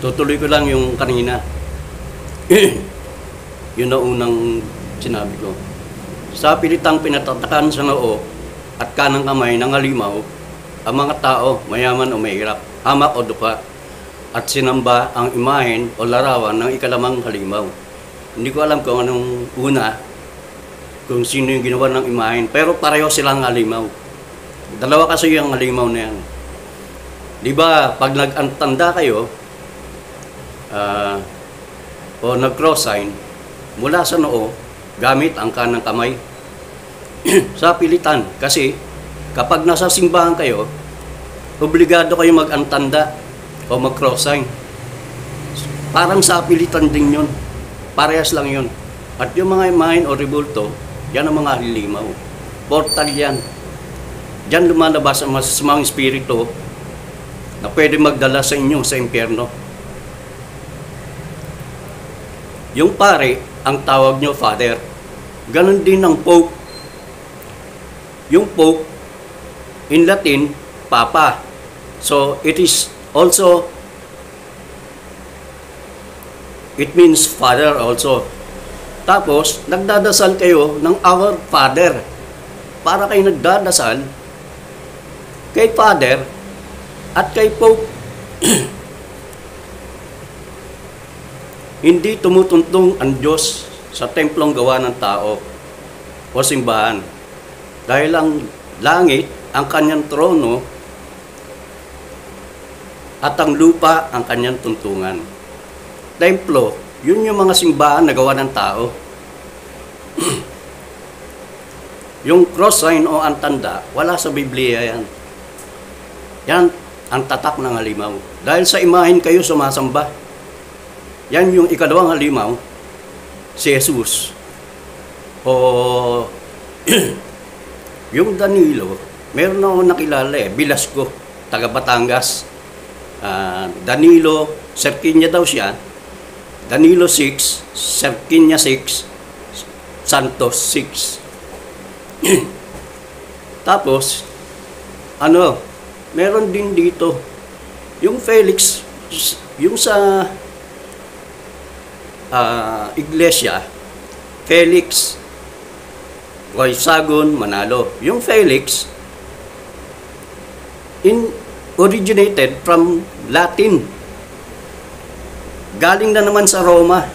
Tutuloy ko lang yung kanina. Yun na unang sinabi ko. Sa pilitang pinatatakan sa noo at kanang kamay ng halimaw, ang mga tao, mayaman o mahirap, hamak o duka, at sinamba ang imahen o larawan ng ikalamang halimaw. Hindi ko alam kung anong una, kung sino yung ginawa ng imahen, pero pareho silang halimaw. Dalawa kasi yung halimaw na yan. Di ba, pag nag-antanda kayo, o nag-cross sign, mula sa noo, gamit ang kanang kamay sa pilitan. Kasi kapag nasa simbahan kayo, obligado kayo mag-antanda o mag-cross sign. Parang sa pilitan din yun. Parehas lang yun. At yung mga imahen o rebulto, yan ang mga halimaw. Portal yan. Diyan lumalabas ang masasamang espiritu na pwede magdala sa inyo sa impyerno. Yung pare, ang tawag nyo father. Ganon din ang pope. Yung pope, in Latin, papa. So, it is also, it means father also. Tapos, nagdadasal kayo ng Our Father. Para kayo nagdadasal kay Father at kay Pope. Hindi tumutuntong ang Diyos sa templong gawa ng tao o simbahan. Dahil ang langit, ang kanyang trono, at ang lupa, ang kanyang tuntungan. Templo, yun yung mga simbahan na gawa ng tao. Yung cross sign o antanda, wala sa Biblia yan. Yan ang tatak ng halimaw. Dahil sa imahen kayo sumasamba. Yan yung ikalawang halimaw, si Jesus. O yung Danilo, meron ako nakilala Bilasco, taga Batangas. Danilo, Serkinya daw siya. Danilo 6, Serkinya 6, Santos 6. Tapos, meron din dito, yung Felix, yung sa iglesia, Felix, Waisagon, Manalo. Yung Felix, originated from Latin. Galing na naman sa Roma.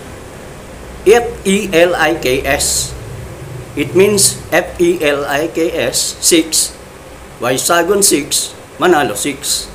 F-E-L-I-K-S. It means F-E-L-I-K-S, 6. Waisagon 6, Manalo 6.